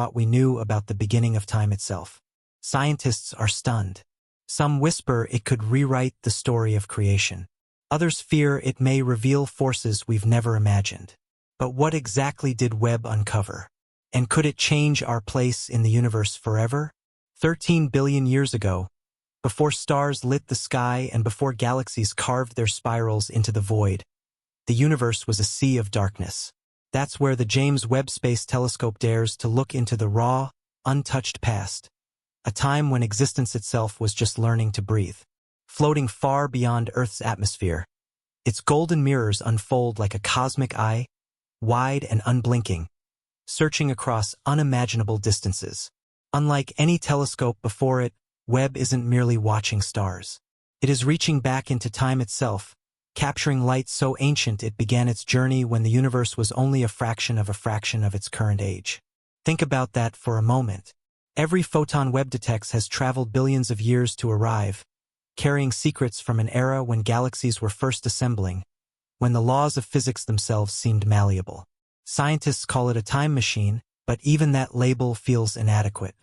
what we knew about the beginning of time itself. Scientists are stunned. Some whisper it could rewrite the story of creation. Others fear it may reveal forces we've never imagined. But what exactly did Webb uncover? And could it change our place in the universe forever? 13 billion years ago, before stars lit the sky and before galaxies carved their spirals into the void, the universe was a sea of darkness. That's where the James Webb Space Telescope dares to look into the raw, untouched past, a time when existence itself was just learning to breathe. Floating far beyond Earth's atmosphere, its golden mirrors unfold like a cosmic eye, wide and unblinking, searching across unimaginable distances. Unlike any telescope before it, Webb isn't merely watching stars. It is reaching back into time itself, capturing light so ancient it began its journey when the universe was only a fraction of its current age. Think about that for a moment. Every photon Webb detects has traveled billions of years to arrive, carrying secrets from an era when galaxies were first assembling, when the laws of physics themselves seemed malleable. Scientists call it a time machine, but even that label feels inadequate.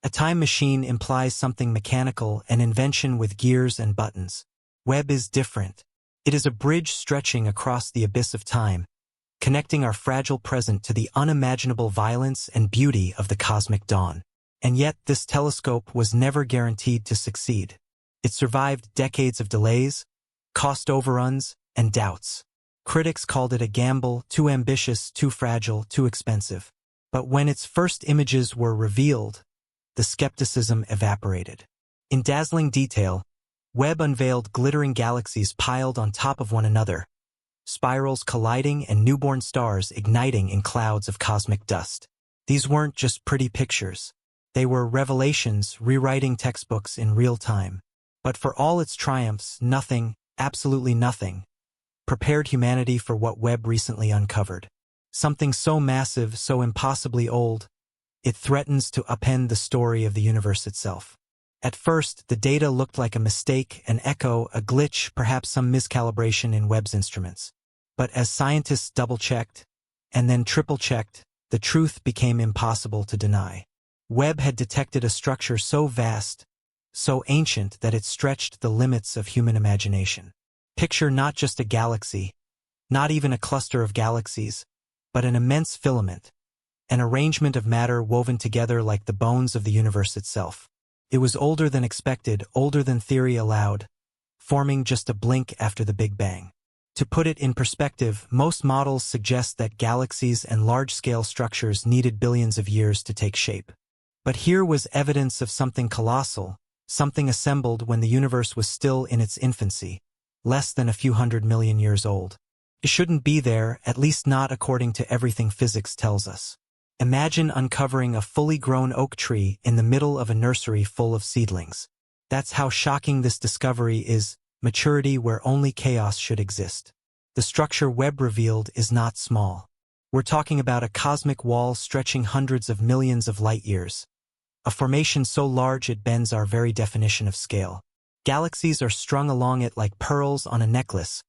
A time machine implies something mechanical, an invention with gears and buttons. Webb is different. It is a bridge stretching across the abyss of time, connecting our fragile present to the unimaginable violence and beauty of the cosmic dawn. And yet this telescope was never guaranteed to succeed. It survived decades of delays, cost overruns, and doubts. Critics called it a gamble, too ambitious, too fragile, too expensive. But when its first images were revealed, the skepticism evaporated. In dazzling detail, Webb unveiled glittering galaxies piled on top of one another, spirals colliding and newborn stars igniting in clouds of cosmic dust. These weren't just pretty pictures. They were revelations rewriting textbooks in real time. But for all its triumphs, nothing, absolutely nothing, prepared humanity for what Webb recently uncovered. Something so massive, so impossibly old, it threatens to upend the story of the universe itself. At first, the data looked like a mistake, an echo, a glitch, perhaps some miscalibration in Webb's instruments. But as scientists double-checked, and then triple-checked, the truth became impossible to deny. Webb had detected a structure so vast, so ancient that it stretched the limits of human imagination. Picture not just a galaxy, not even a cluster of galaxies, but an immense filament, an arrangement of matter woven together like the bones of the universe itself. It was older than expected, older than theory allowed, forming just a blink after the Big Bang. To put it in perspective, most models suggest that galaxies and large-scale structures needed billions of years to take shape. But here was evidence of something colossal, something assembled when the universe was still in its infancy, less than a few 100 million years old. It shouldn't be there, at least not according to everything physics tells us. Imagine uncovering a fully grown oak tree in the middle of a nursery full of seedlings. That's how shocking this discovery is, maturity where only chaos should exist. The structure Webb revealed is not small. We're talking about a cosmic wall stretching hundreds of millions of light-years. A formation so large it bends our very definition of scale. Galaxies are strung along it like pearls on a necklace,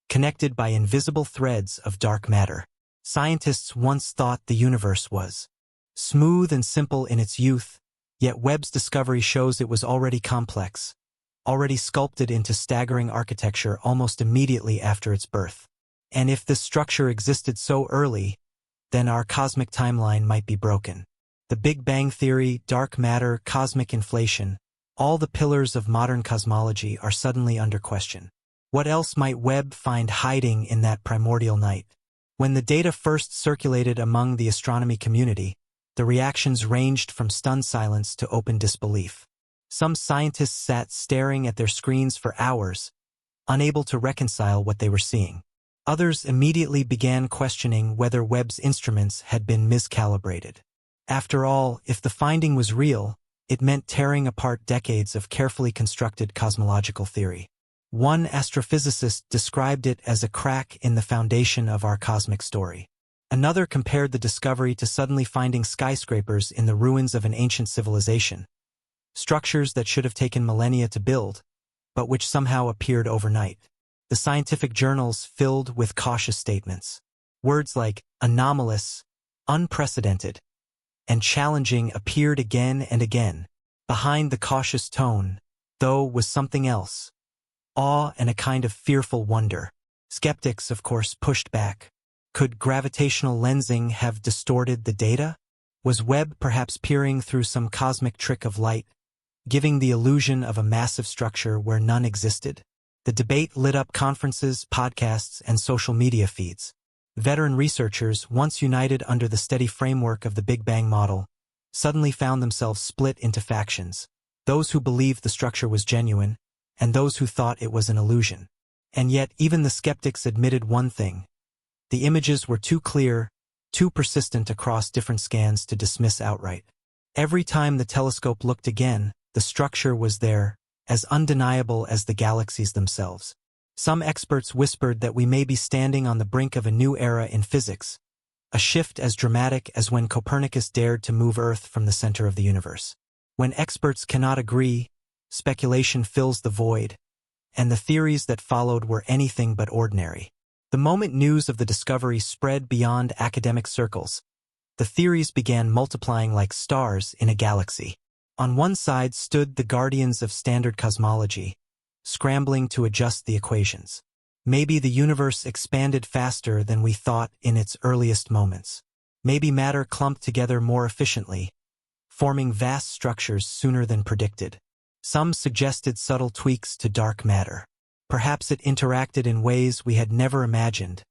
connected by invisible threads of dark matter. Scientists once thought the universe was smooth and simple in its youth, yet Webb's discovery shows it was already complex, already sculpted into staggering architecture almost immediately after its birth. And if this structure existed so early, then our cosmic timeline might be broken. The Big Bang Theory, dark matter, cosmic inflation, all the pillars of modern cosmology are suddenly under question. What else might Webb find hiding in that primordial night? When the data first circulated among the astronomy community, the reactions ranged from stunned silence to open disbelief. Some scientists sat staring at their screens for hours, unable to reconcile what they were seeing. Others immediately began questioning whether Webb's instruments had been miscalibrated. After all, if the finding was real, it meant tearing apart decades of carefully constructed cosmological theory. One astrophysicist described it as a crack in the foundation of our cosmic story. Another compared the discovery to suddenly finding skyscrapers in the ruins of an ancient civilization, structures that should have taken millennia to build, but which somehow appeared overnight. The scientific journals filled with cautious statements. Words like anomalous, unprecedented, and challenging appeared again and again. Behind the cautious tone, though, was something else. Awe and a kind of fearful wonder. Skeptics, of course, pushed back. Could gravitational lensing have distorted the data? Was Webb perhaps peering through some cosmic trick of light, giving the illusion of a massive structure where none existed? The debate lit up conferences, podcasts, and social media feeds. Veteran researchers, once united under the steady framework of the Big Bang model, suddenly found themselves split into factions, those who believed the structure was genuine, and those who thought it was an illusion. And yet, even the skeptics admitted one thing. The images were too clear, too persistent across different scans to dismiss outright. Every time the telescope looked again, the structure was there, as undeniable as the galaxies themselves. Some experts whispered that we may be standing on the brink of a new era in physics, a shift as dramatic as when Copernicus dared to move Earth from the center of the universe. When experts cannot agree, speculation fills the void, and the theories that followed were anything but ordinary. The moment news of the discovery spread beyond academic circles, the theories began multiplying like stars in a galaxy. On one side stood the guardians of standard cosmology, scrambling to adjust the equations. Maybe the universe expanded faster than we thought in its earliest moments. Maybe matter clumped together more efficiently, forming vast structures sooner than predicted. Some suggested subtle tweaks to dark matter. Perhaps it interacted in ways we had never imagined,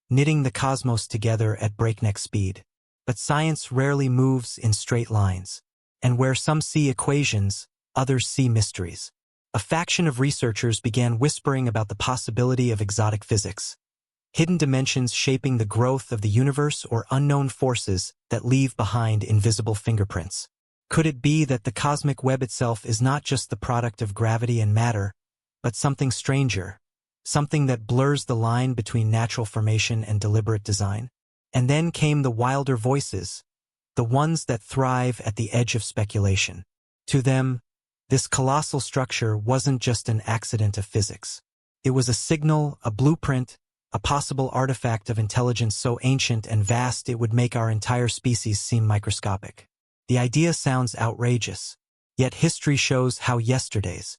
knitting the cosmos together at breakneck speed. But science rarely moves in straight lines, and where some see equations, others see mysteries. A faction of researchers began whispering about the possibility of exotic physics, hidden dimensions shaping the growth of the universe or unknown forces that leave behind invisible fingerprints. Could it be that the cosmic web itself is not just the product of gravity and matter, but something stranger, something that blurs the line between natural formation and deliberate design? And then came the wilder voices, the ones that thrive at the edge of speculation. To them, this colossal structure wasn't just an accident of physics. It was a signal, a blueprint, a possible artifact of intelligence so ancient and vast it would make our entire species seem microscopic. The idea sounds outrageous, yet history shows how yesterday's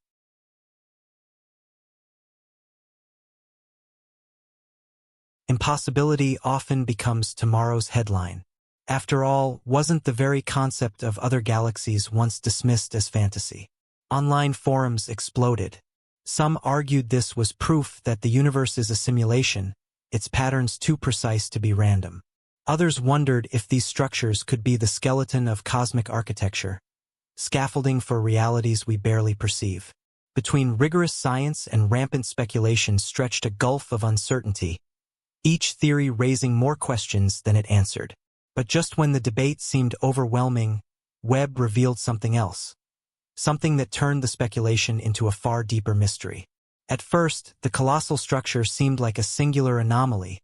impossibility often becomes tomorrow's headline. After all, wasn't the very concept of other galaxies once dismissed as fantasy? Online forums exploded. Some argued this was proof that the universe is a simulation, its patterns too precise to be random. Others wondered if these structures could be the skeleton of cosmic architecture, scaffolding for realities we barely perceive. Between rigorous science and rampant speculation stretched a gulf of uncertainty, each theory raising more questions than it answered. But just when the debate seemed overwhelming, Webb revealed something else, something that turned the speculation into a far deeper mystery. At first, the colossal structure seemed like a singular anomaly,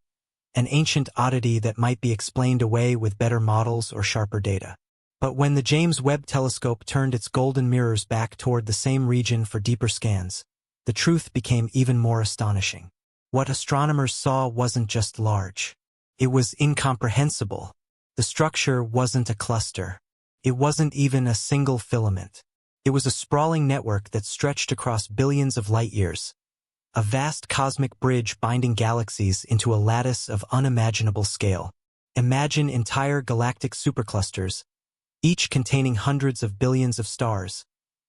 an ancient oddity that might be explained away with better models or sharper data. But when the James Webb Telescope turned its golden mirrors back toward the same region for deeper scans, the truth became even more astonishing. What astronomers saw wasn't just large. It was incomprehensible. The structure wasn't a cluster. It wasn't even a single filament. It was a sprawling network that stretched across billions of light-years, a vast cosmic bridge binding galaxies into a lattice of unimaginable scale. Imagine entire galactic superclusters, each containing hundreds of billions of stars,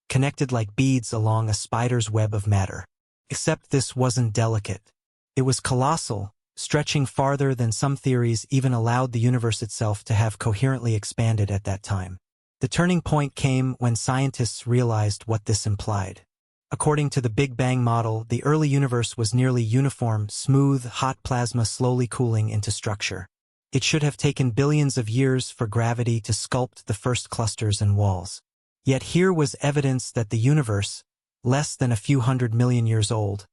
connected like beads along a spider's web of matter. Except this wasn't delicate. It was colossal, stretching farther than some theories even allowed the universe itself to have coherently expanded at that time. The turning point came when scientists realized what this implied. According to the Big Bang model, the early universe was nearly uniform, smooth, hot plasma slowly cooling into structure. It should have taken billions of years for gravity to sculpt the first clusters and walls. Yet here was evidence that the universe, less than a few 100 million years old,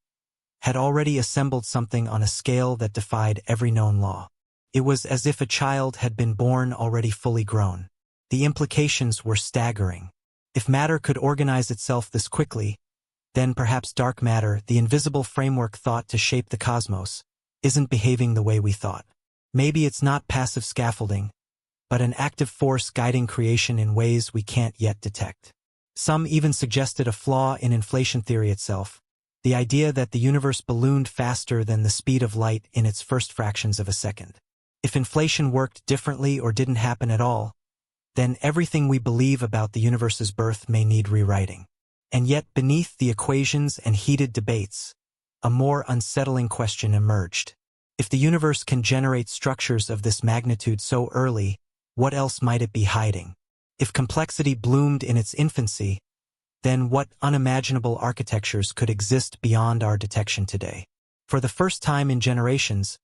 had already assembled something on a scale that defied every known law. It was as if a child had been born already fully grown. The implications were staggering. If matter could organize itself this quickly, then perhaps dark matter, the invisible framework thought to shape the cosmos, isn't behaving the way we thought. Maybe it's not passive scaffolding, but an active force guiding creation in ways we can't yet detect. Some even suggested a flaw in inflation theory itself, the idea that the universe ballooned faster than the speed of light in its first fractions of a second. If inflation worked differently or didn't happen at all, then everything we believe about the universe's birth may need rewriting. And yet, beneath the equations and heated debates, a more unsettling question emerged. If the universe can generate structures of this magnitude so early, what else might it be hiding? If complexity bloomed in its infancy, then what unimaginable architectures could exist beyond our detection today? For the first time in generations,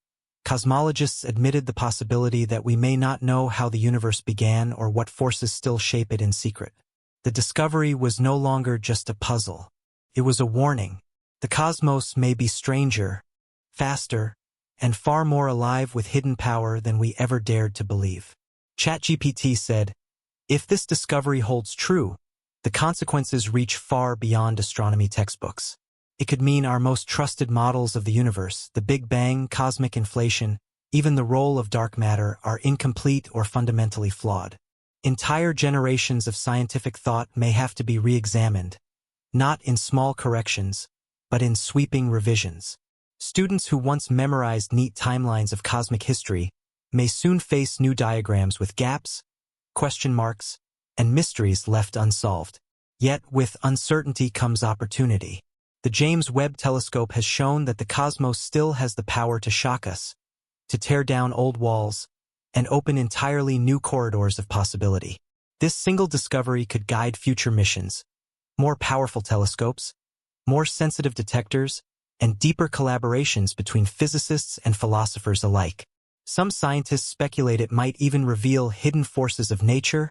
cosmologists admitted the possibility that we may not know how the universe began or what forces still shape it in secret. The discovery was no longer just a puzzle. It was a warning. The cosmos may be stranger, faster, and far more alive with hidden power than we ever dared to believe. ChatGPT said, "If this discovery holds true, the consequences reach far beyond astronomy textbooks. It could mean our most trusted models of the universe, the Big Bang, cosmic inflation, even the role of dark matter, are incomplete or fundamentally flawed. Entire generations of scientific thought may have to be re-examined, not in small corrections, but in sweeping revisions. Students who once memorized neat timelines of cosmic history may soon face new diagrams with gaps, question marks, and mysteries left unsolved. Yet, with uncertainty comes opportunity. The James Webb telescope has shown that the cosmos still has the power to shock us, to tear down old walls, and open entirely new corridors of possibility. This single discovery could guide future missions, more powerful telescopes, more sensitive detectors, and deeper collaborations between physicists and philosophers alike. Some scientists speculate it might even reveal hidden forces of nature,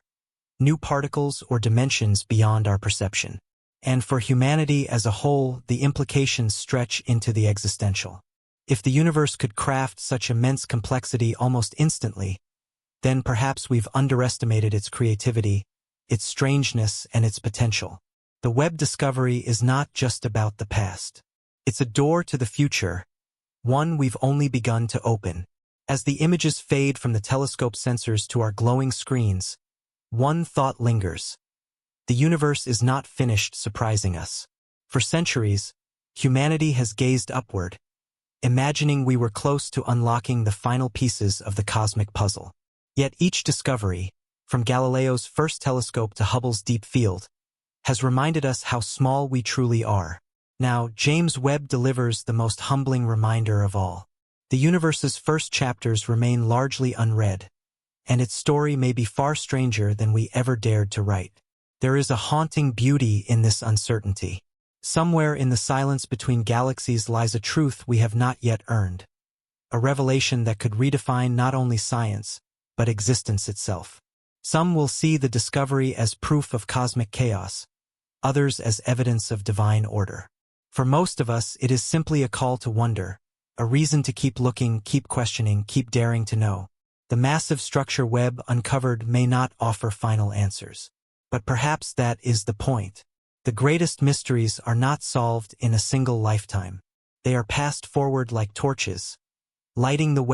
new particles or dimensions beyond our perception. And for humanity as a whole, the implications stretch into the existential. If the universe could craft such immense complexity almost instantly, then perhaps we've underestimated its creativity, its strangeness, and its potential. The Webb discovery is not just about the past. It's a door to the future, one we've only begun to open. As the images fade from the telescope sensors to our glowing screens, one thought lingers. The universe is not finished surprising us. For centuries, humanity has gazed upward, imagining we were close to unlocking the final pieces of the cosmic puzzle. Yet each discovery, from Galileo's first telescope to Hubble's deep field, has reminded us how small we truly are. Now, James Webb delivers the most humbling reminder of all. The universe's first chapters remain largely unread, and its story may be far stranger than we ever dared to write. There is a haunting beauty in this uncertainty. Somewhere in the silence between galaxies lies a truth we have not yet earned, a revelation that could redefine not only science, but existence itself. Some will see the discovery as proof of cosmic chaos, others as evidence of divine order. For most of us, it is simply a call to wonder, a reason to keep looking, keep questioning, keep daring to know. The massive structure Webb uncovered may not offer final answers. But perhaps that is the point. The greatest mysteries are not solved in a single lifetime. They are passed forward like torches, lighting the way